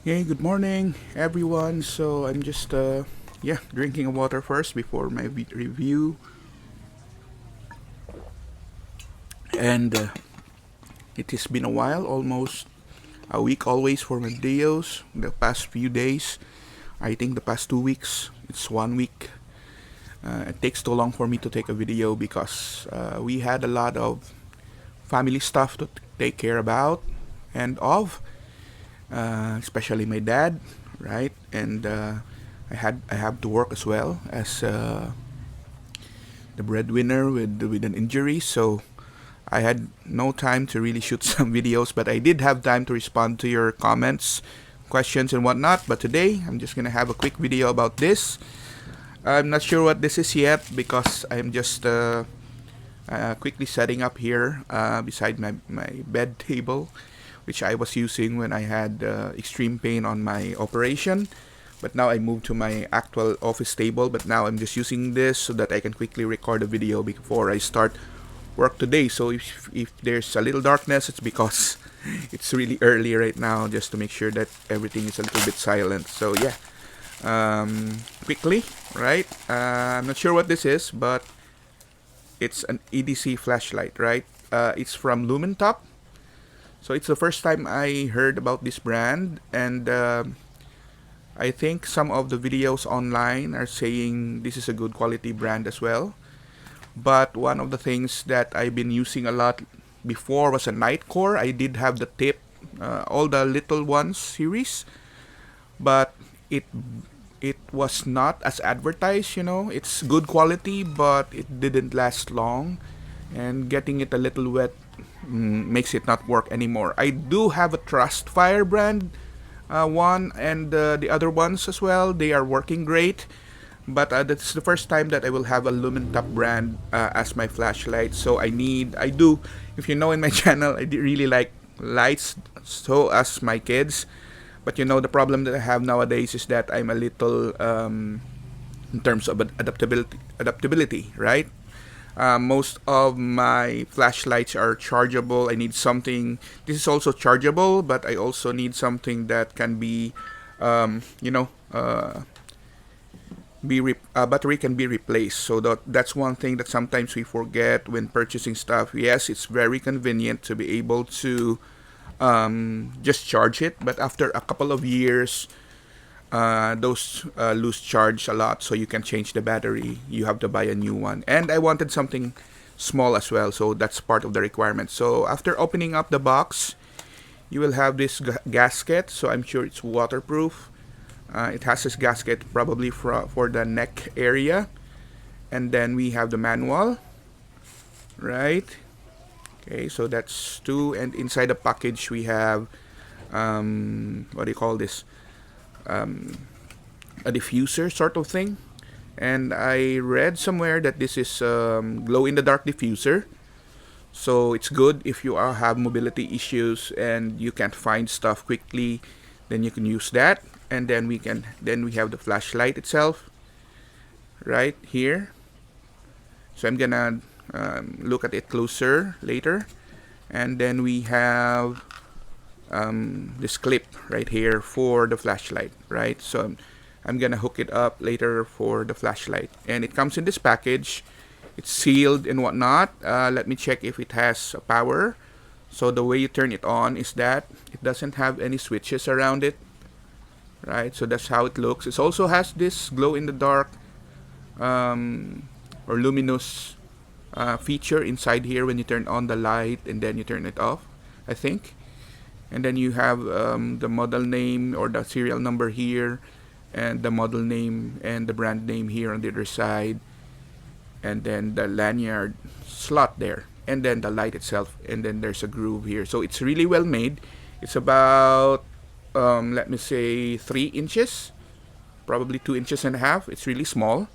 Hey, good morning, everyone. So I'm just drinking water first before my review, and it has been a while, almost a week, always for my videos. The past few days, I think the past 2 weeks, it's 1 week. It takes too long for me to take a video because we had a lot of family stuff to take care about and of, especially my dad, right? And I have to work as well as the breadwinner with an injury, so I had no time to really shoot some videos, but I did have time to respond to your comments, questions, and whatnot. But today, I'm just gonna have a quick video about this. I'm not sure what this is yet because I'm just quickly setting up here beside my bed table, which I was using when I had extreme pain on my operation. But now I moved to my actual office table, but now I'm just using this so that I can quickly record a video before I start work today. So if there's a little darkness, it's because it's really early right now, just to make sure that everything is a little bit silent. So yeah, quickly, right? I'm not sure what this is, but it's an EDC flashlight, right? It's from Lumintop. So it's the first time I heard about this brand, and I think some of the videos online are saying this is a good quality brand as well. But one of the things that I've been using a lot before was a Nightcore. I did have the tip, all the little ones series, but it it was not as advertised. It's good quality, but it didn't last long, and getting it a little wet makes it not work anymore. I do have a Trust Fire brand one, and the other ones as well. They are working great, but that's the first time that I will have a Lumintop brand as my flashlight. So I do. If you know in my channel, I really like lights, so as my kids. But the problem that I have nowadays is that I'm a little in terms of adaptability, right? Most of my flashlights are chargeable. I need something. This is also chargeable, but I also need something that can be, um, you know, uh, battery can be replaced. So that's one thing that sometimes we forget when purchasing stuff. Yes, it's very convenient to be able to just charge it, but after a couple of years, those lose charge a lot, so you can change the battery. You have to buy a new one. And I wanted something small as well, so that's part of the requirement. So after opening up the box, you will have this gasket. So I'm sure it's waterproof. It has this gasket probably for the neck area. And then we have the manual, right? Okay, so that's two. And inside the package, we have, what do you call this? A diffuser sort of thing. And I read somewhere that this is glow in the dark diffuser. So it's good if you have mobility issues and you can't find stuff quickly, then you can use that. And then we have the flashlight itself right here. So I'm gonna look at it closer later. And then we have this clip right here for the flashlight, right? So I'm gonna hook it up later for the flashlight, and it comes in this package. It's sealed and whatnot. Let me check if it has power. So the way you turn it on is that it doesn't have any switches around it, right? So that's how it looks. It also has this glow in the dark or luminous feature inside here when you turn on the light and then you turn it off, I think. And then you have the model name or the serial number here, and the model name and the brand name here on the other side, and then the lanyard slot there, and then the light itself, and then there's a groove here. So it's really well made. It's about let me say 3 inches, probably 2 inches and a half. It's really small,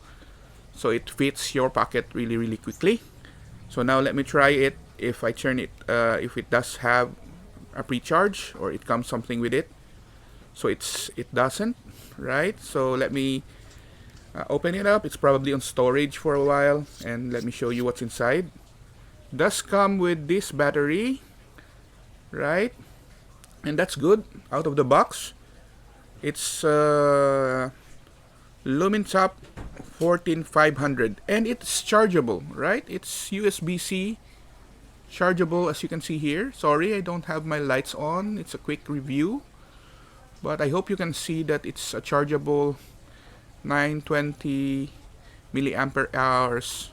so it fits your pocket really really quickly. So now let me try it. If I turn it, if it does have a pre-charge or it comes something with it. So it doesn't, right? So let me open it up. It's probably on storage for a while, and let me show you what's inside. It does come with this battery, right? And that's good out of the box. It's Lumintop 14500, and it's chargeable, right? It's USB-C chargeable, as you can see here. Sorry, I don't have my lights on. It's a quick review, but I hope you can see that it's a chargeable 920 milliampere hours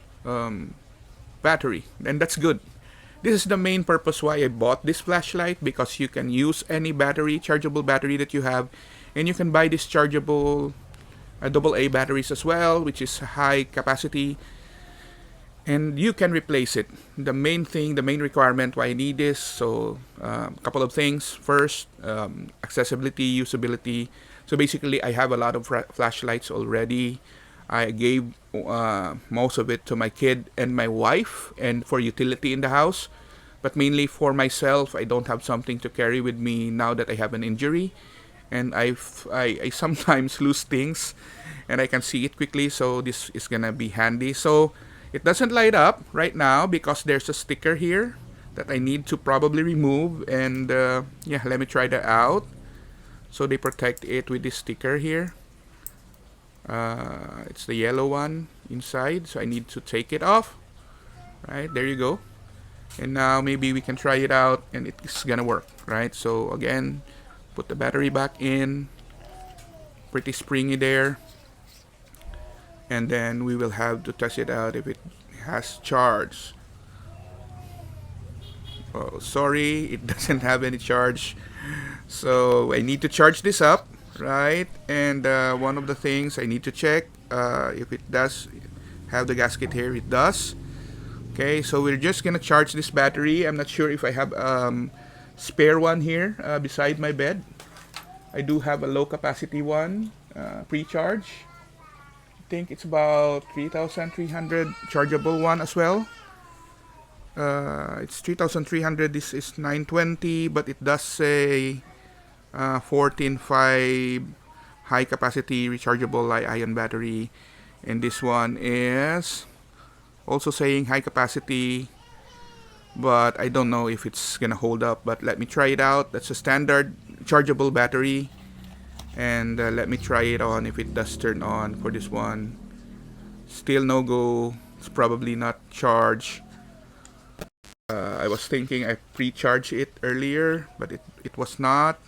battery, and that's good. This is the main purpose why I bought this flashlight, because you can use any battery, chargeable battery that you have, and you can buy this chargeable AA batteries as well, which is high capacity, and you can replace it. The main thing, the main requirement why I need this, so a couple of things. First, accessibility, usability. So basically, I have a lot of flashlights already. I gave most of it to my kid and my wife, and for utility in the house. But mainly for myself, I don't have something to carry with me now that I have an injury, and I sometimes lose things, and I can see it quickly. So this is gonna be handy. So it doesn't light up right now because there's a sticker here that I need to probably remove, and yeah, let me try that out. So they protect it with this sticker here. It's the yellow one inside, so I need to take it off. Right, there you go. And now maybe we can try it out, and it's gonna work, right? So again, put the battery back in. Pretty springy there. And then we will have to test it out if it has charge. Oh, sorry, it doesn't have any charge. So I need to charge this up, right? And one of the things I need to check if it does have the gasket here. It does. Okay, so we're just gonna charge this battery. I'm not sure if I have spare one here beside my bed. I do have a low capacity one, pre-charge. I think it's about 3,300 chargeable one as well. It's 3,300. This is 920, but it does say 14.5 high capacity rechargeable ion battery, and this one is also saying high capacity, but I don't know if it's gonna hold up. But let me try it out. That's a standard chargeable battery, and let me try it on if it does turn on for this one. Still no go. It's probably not charged. I was thinking I pre-charged it earlier, but it was not.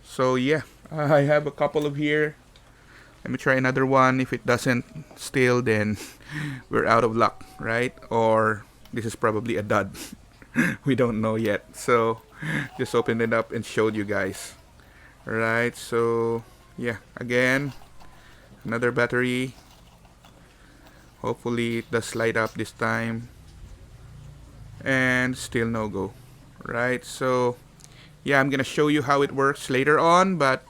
So yeah, I have a couple of here. Let me try another one. If it doesn't still, then we're out of luck, right? Or this is probably a dud. We don't know yet. So just opened it up and showed you guys. Alright, so yeah, again, another battery. Hopefully it does light up this time. And still no go. Right, so yeah, I'm gonna show you how it works later on, but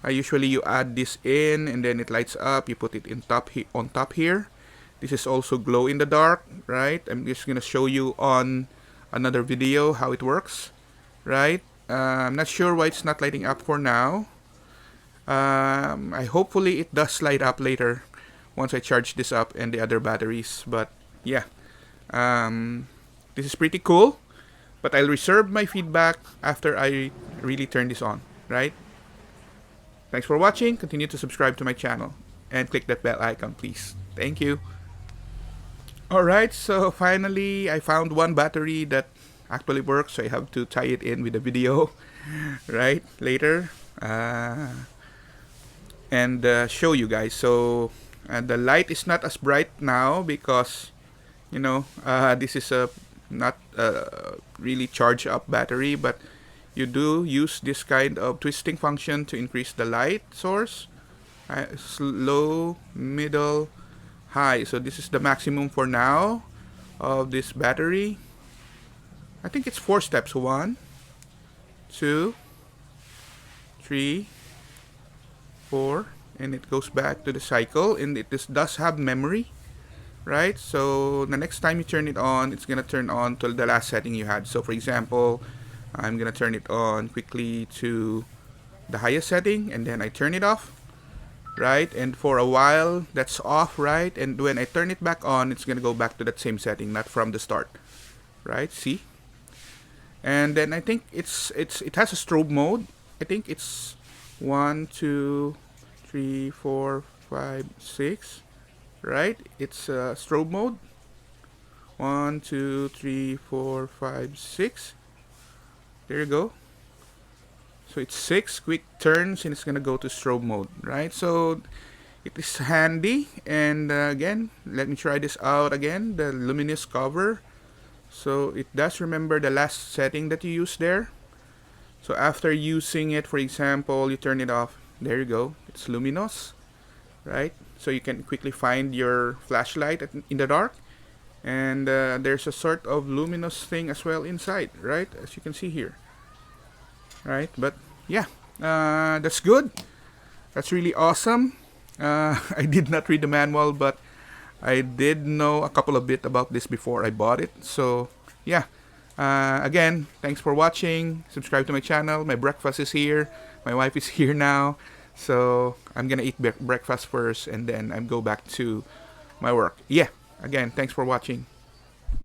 usually you add this in and then it lights up. You put it on top here. This is also glow in the dark, right? I'm just gonna show you on another video how it works, right? I'm not sure why it's not lighting up for now. Hopefully it does light up later once I charge this up and the other batteries. But yeah, this is pretty cool. But I'll reserve my feedback after I really turn this on, right? Thanks for watching. Continue to subscribe to my channel and click that bell icon, please. Thank you. Alright, so finally I found one battery that actually works, so I have to tie it in with a video right later and show you guys. So the light is not as bright now because you know this is a not really charged up battery, but you do use this kind of twisting function to increase the light source. Low, middle, high. So this is the maximum for now of this battery. I think it's 4 steps. 1, 2, 3, 4, and it goes back to the cycle, and it does have memory, right? So the next time you turn it on, it's gonna turn on till the last setting you had. So for example, I'm gonna turn it on quickly to the highest setting, and then I turn it off, right? And for a while that's off, right? And when I turn it back on, it's gonna go back to that same setting, not from the start, right? See? And then I think it has a strobe mode. I think it's 1, 2, 3, 4, 5, 6. Right? It's strobe mode. 1, 2, 3, 4, 5, 6. There you go. So it's 6 quick turns and it's gonna go to strobe mode, right? So it is handy. And again, let me try this out again. The luminous cover. So it does remember the last setting that you used there. So after using it, for example, you turn it off. There you go. It's luminous, right? So you can quickly find your flashlight in the dark. And there's a sort of luminous thing as well inside, right? As you can see here, right? But yeah, that's good. That's really awesome. I did not read the manual, but I did know a couple of bit about this before I bought it. So yeah, again, thanks for watching. Subscribe to my channel. My breakfast is here. My wife is here now. So I'm gonna eat breakfast first and then I go back to my work. Yeah, again, thanks for watching.